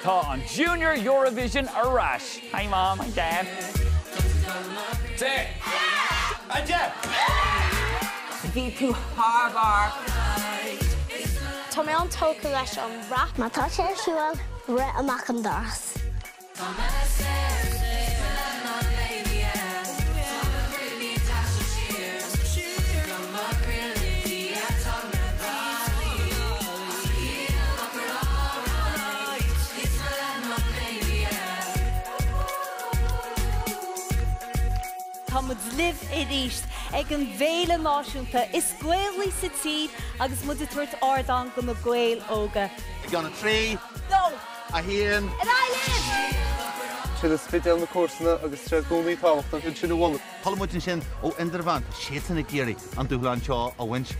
Tá on Junior Eurovision Arash. Hi Mom, hi Dad. Say, hi Dad. V2 Harbour. Tá mé an tóca leis an rap. Má tá sé siúil ri amach an dáras. Tá muid liv I ríist ag an bhéile náisiúnta is gcuaillí sa tíd agus muid tuairt ardán go na gcuail óga. Gonna tree. No! A hían. And I live! Sin is Sceideal na cúrsanna agus tre gúnaí tábhachta sin sin bhla. Palmutin sin ó Indervan, sétan na géirí an dúhlan seo a winch.